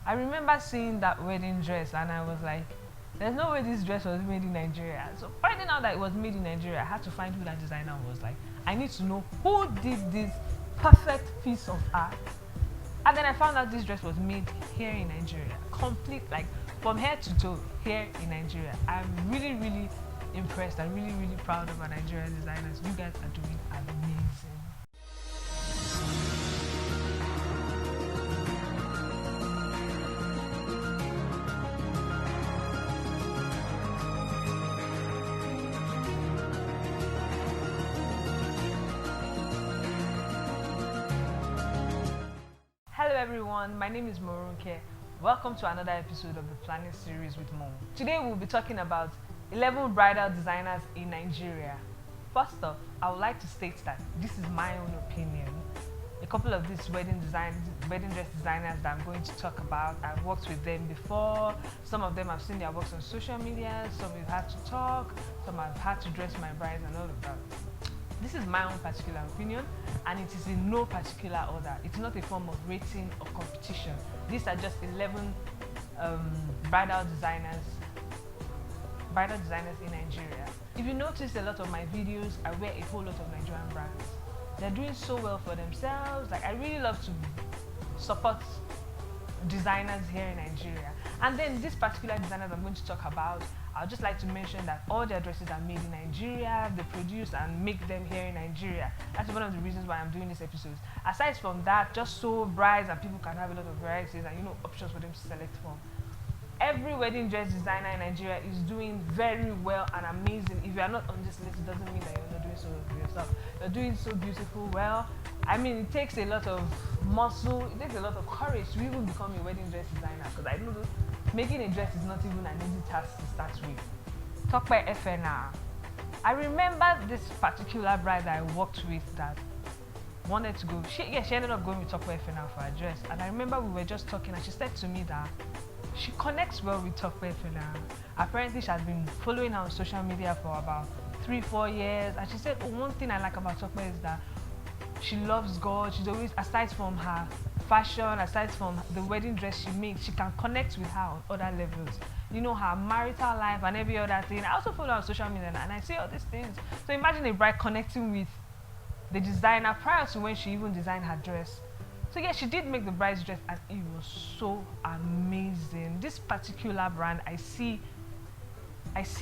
I remember seeing that wedding dress and I was like, there's no way this dress was made in Nigeria. So finding out that it was made in Nigeria, I had to find who that designer was. Like, I need to know who did this perfect piece of art. And then I found out this dress was made here in Nigeria. Complete, like from head to toe, here in Nigeria. I'm really, really impressed and really, really proud of our Nigerian designers. You guys are doing amazing. Hello everyone, my name is Morunke. Welcome to another episode of the Planning Series with Mo. Today we'll be talking about 11 bridal designers in Nigeria. First off, I would like to state that this is my own opinion. A couple of these wedding dress designers that I'm going to talk about, I've worked with them before. Some of them I've seen their works on social media, some we've had to talk, some I've had to dress my brides and all of that. This is my own particular opinion and it is in no particular order. It's not a form of rating or competition. These are just 11 bridal designers in Nigeria. If you notice a lot of my videos, I wear a whole lot of Nigerian brands. They're doing so well for themselves. Like, I really love to support designers here in Nigeria. And then these particular designers I'm going to talk about, I'd just like to mention that all their dresses are made in Nigeria. They produce and make them here in Nigeria. That's one of the reasons why I'm doing this episode. Aside from that, just so brides and people can have a lot of varieties and options for them to select from. Every wedding dress designer in Nigeria is doing very well and amazing. If you are not on this list, it doesn't mean that you're not doing so well for yourself. You're doing so beautiful well. I mean, it takes a lot of muscle, it takes a lot of courage to even become a wedding dress designer, because I know making a dress is not even an easy task to start with. Talk by FNR. I remember this particular bride that I worked with that wanted to go. She ended up going with Talk by FNR for her dress. And I remember we were just talking and she said to me that she connects well with Talk by FNR. Apparently she has been following her on social media for about 3-4 years. And she said, one thing I like about Talk by is that she loves God. She's always, aside from her fashion, aside from the wedding dress she makes, she can connect with her on other levels. Her marital life and every other thing. I also follow her on social media and I see all these things. So imagine a bride connecting with the designer prior to when she even designed her dress. So yeah, she did make the bride's dress and it was so amazing. This particular brand, I see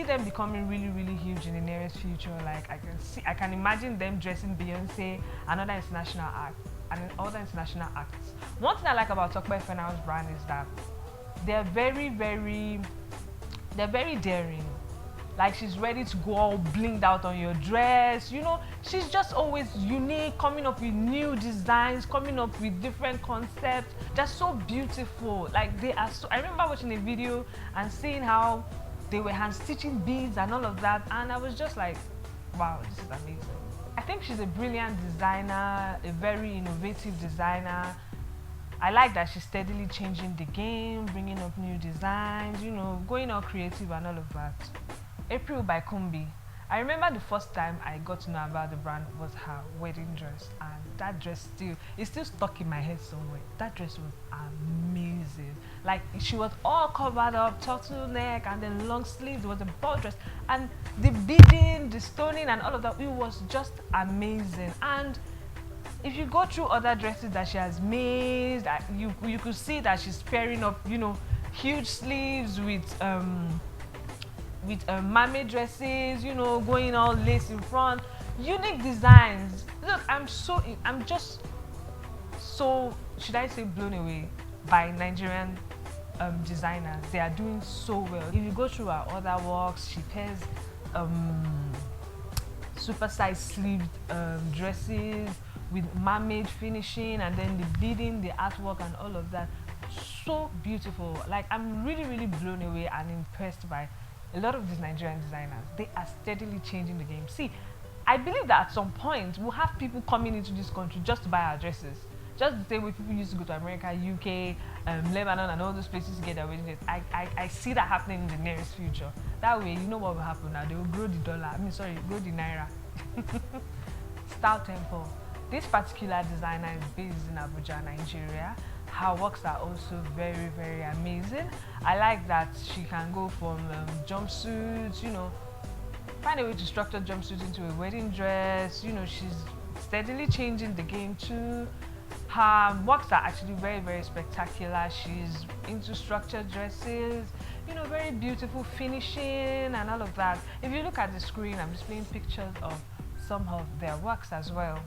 them becoming really, really huge in the nearest future. Like, I can imagine them dressing Beyonce and other international acts. One thing I like about Talk by FNR's brand is that they're very, very daring. Like, she's ready to go all blinged out on your dress. She's just always unique, coming up with new designs, coming up with different concepts. They're so beautiful. Like, they are so. I remember watching a video and seeing how they were hand stitching beads and all of that, and I was just like, wow, this is amazing. I think she's a brilliant designer, a very innovative designer. I like that she's steadily changing the game, bringing up new designs, going all creative and all of that. April by Kunbi. I remember the first time I got to know about the brand was her wedding dress, and that dress is still stuck in my head somewhere. That dress was amazing. Like, she was all covered up, turtleneck, and then long sleeves. It was a ball dress, and the beading, the stoning, and all of that, it was just amazing. And if you go through other dresses that she has made, you could see that she's pairing up, huge sleeves with mermaid dresses, going all lace in front, unique designs. Look, I'm just so, should I say, blown away by Nigerian designers. They are doing so well. If you go through her other works, she pairs super-sized sleeved dresses with mermaid finishing, and then the beading, the artwork, and all of that. So beautiful. Like, I'm really, really blown away and impressed by a lot of these Nigerian designers. They are steadily changing the game. See, I believe that at some point we'll have people coming into this country just to buy our dresses. Just the same way people used to go to America, UK, Lebanon, and all those places to get their wedding dress. I see that happening in the nearest future. That way, you know what will happen now? They will grow the dollar. Grow the naira. Style Temple. This particular designer is based in Abuja, Nigeria. her works are also very, very amazing. I like that she can go from jumpsuits, you know, find a way to structure jumpsuits into a wedding dress. You know, she's steadily changing the game too. Her works are actually very, very spectacular. She's into structured dresses, you know, very beautiful finishing and all of that. If you look at the screen, I'm displaying pictures of some of their works as well.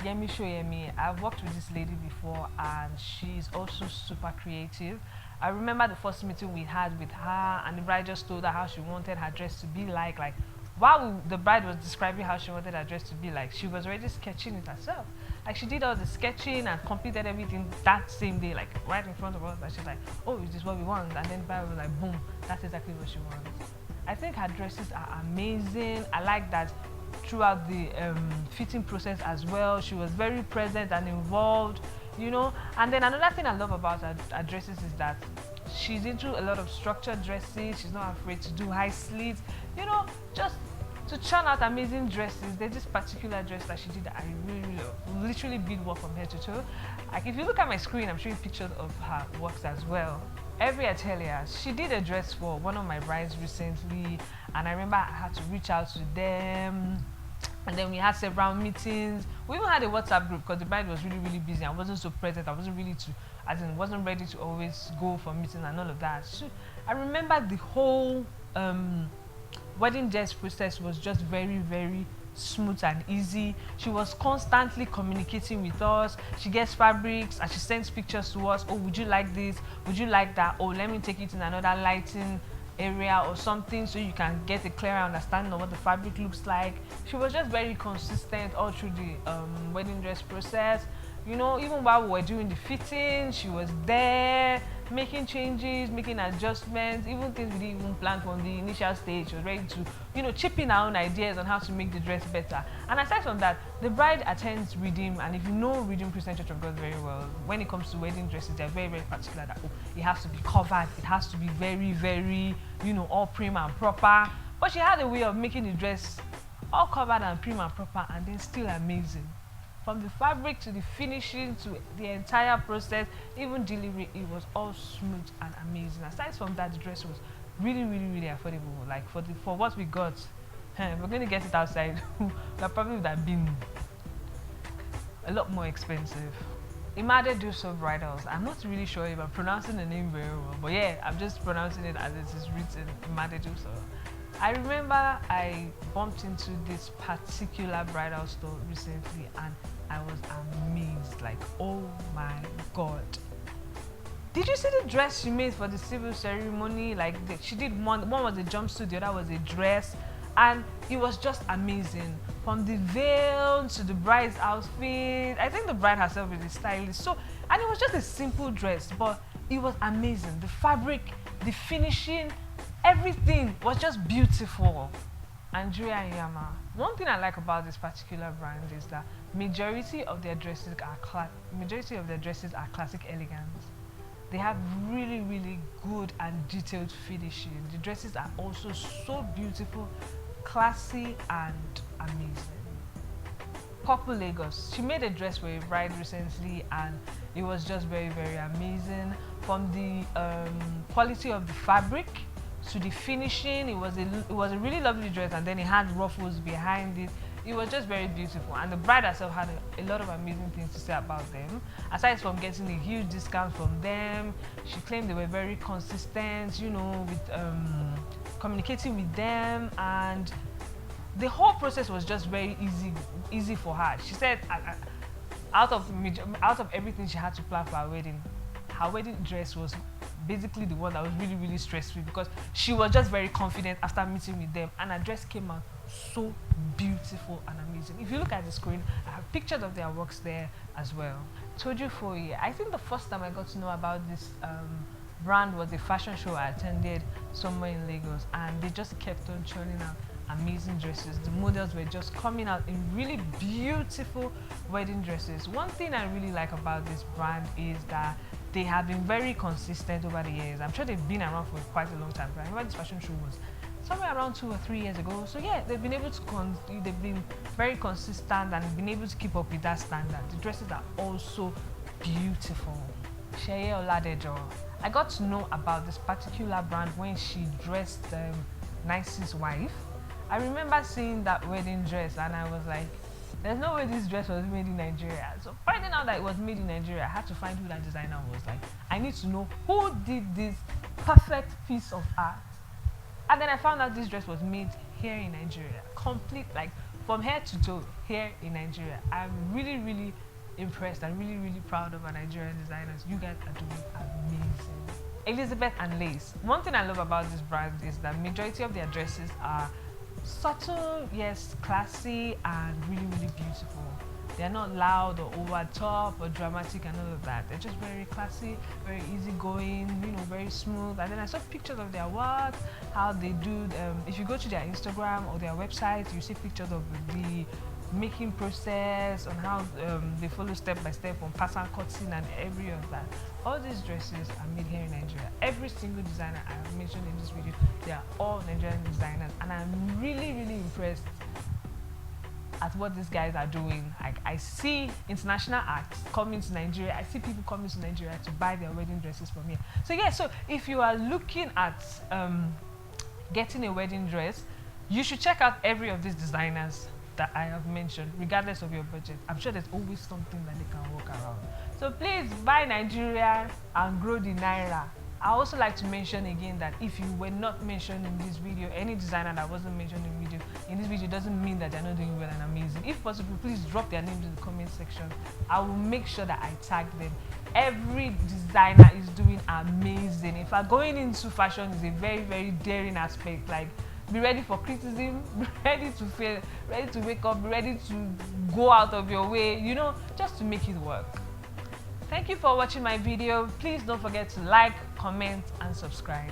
Yemi Shoyemi, I've worked with this lady before and she's also super creative. I remember the first meeting we had with her and the bride just told her how she wanted her dress to be like while the bride was describing how she wanted her dress to be like, she was already sketching it herself. Like she did all the sketching and completed everything that same day, like right in front of us. And she's like, oh, is this what we want? And then the bride was like, boom, that's exactly what she wants. I think her dresses are amazing. I like that throughout the fitting process as well, she was very present and involved, you know. And then another thing I love about her dresses is that she's into a lot of structured dresses. She's not afraid to do high slits, you know, just to churn out amazing dresses. There's this particular dress that she did that I really love, literally bead work from head to toe. Like if you look at my screen, I'm showing pictures of her works as well. Every atelier, she did a dress for one of my brides recently, and I remember I had to reach out to them, and then we had several meetings. We even had a WhatsApp group because the bride was really, really busy. I wasn't so present. I wasn't really wasn't ready to always go for meetings and all of that. So I remember the whole wedding dress process was just very, very smooth and easy. She was constantly communicating with us. She gets fabrics and she sends pictures to us. Oh, would you like this? Would you like that? Oh, let me take it in another lighting area or something so you can get a clearer understanding of what the fabric looks like. She was just very consistent all through the wedding dress process. You know, even while we were doing the fitting, she was there making changes, making adjustments, even things we didn't even plan from the initial stage. She was ready to, you know, chip in our own ideas on how to make the dress better. And aside from that, the bride attends Redeem, and if you know Redeem Christian Church of God very well, when it comes to wedding dresses, they're very, very particular that, oh, it has to be covered, it has to be very, very, you know, all prim and proper. But she had a way of making the dress all covered and prim and proper and then still amazing. From the fabric to the finishing to the entire process, even delivery, it was all smooth and amazing. Aside from that, the dress was really, really, really affordable. Like for what we got, if we're going to get it outside, that probably would have been a lot more expensive. Imade Duso Bridals. I'm not really sure if I'm pronouncing the name very well, but yeah, I'm just pronouncing it as it is written, Imade Duso. I remember I bumped into this particular bridal store recently and I was amazed, like, oh my god. Did you see the dress she made for the civil ceremony? Like, she did one was a jumpsuit, the other was a dress, and it was just amazing. From the veil to the bride's outfit, I think the bride herself is stylish. So, and it was just a simple dress, but it was amazing. The fabric, the finishing, everything was just beautiful. Andrea and Yama. One thing I like about this particular brand is that majority of their dresses are classic elegance. They have really, really good and detailed finishing. The dresses are also so beautiful, classy, and amazing. Purple Lagos. She made a dress for a bride recently, and it was just very, very amazing. From the quality of the fabric to the finishing, it was a really lovely dress, and then it had ruffles behind it. It was just very beautiful, and the bride herself had a lot of amazing things to say about them. Aside from getting a huge discount from them, she claimed they were very consistent, you know, with communicating with them, and the whole process was just very easy for her. She said out of everything she had to plan for her wedding dress was basically the one that was really, really stressful, because she was just very confident after meeting with them, and her dress came out so beautiful and amazing. If you look at the screen, I have pictures of their works there as well. Toju Foye. I think the first time I got to know about this brand was a fashion show I attended somewhere in Lagos, and they just kept on churning out amazing dresses. The models were just coming out in really beautiful wedding dresses. One thing I really like about this brand is that they have been very consistent over the years. I'm sure they've been around for quite a long time. I remember this fashion show was somewhere around 2 or 3 years ago. So yeah, they've been able to they've been very consistent and been able to keep up with that standard. The dresses are also beautiful. Cheyenne Ladejo. I got to know about this particular brand when she dressed Nice's wife. I remember seeing that wedding dress and I was like, there's no way this dress was made in Nigeria. So finding out that it was made in Nigeria, I had to find who that designer was. Like, I need to know who did this perfect piece of art. And then I found out this dress was made here in Nigeria. Complete, like from head to toe, here in Nigeria. I'm really, really impressed and really, really proud of our Nigerian designers. You guys are doing amazing. Elizabeth and Lace. One thing I love about this brand is that majority of their dresses are subtle, yes, classy, and really, really beautiful. They're not loud or over top or dramatic and all of that. They're just very classy, very easygoing, you know, very smooth. And then I saw pictures of their work, how they do. If you go to their Instagram or their website, you see pictures of the making process on how they follow step by step on pattern cutting and every of that. All these dresses are made here in Nigeria. Every single designer I have mentioned in this video, they are all Nigerian designers, and I'm really, really impressed at what these guys are doing. Like, I see international acts coming to Nigeria. I see people coming to Nigeria to buy their wedding dresses from here. So yeah, so if you are looking at getting a wedding dress, you should check out every of these designers that I have mentioned, regardless of your budget. I'm sure there's always something that they can work around. So please buy Nigerian and grow the Naira. I also like to mention again that if you were not mentioned in this video, any designer that wasn't mentioned in this video doesn't mean that they're not doing well and amazing. If possible, please drop their names in the comment section. I will make sure that I tag them. Every designer is doing amazing. In fact, going into fashion is a very, very daring aspect. Like, be ready for criticism, be ready to fail, ready to wake up, be ready to go out of your way, you know, just to make it work. Thank you for watching my video. Please don't forget to like, comment, and subscribe.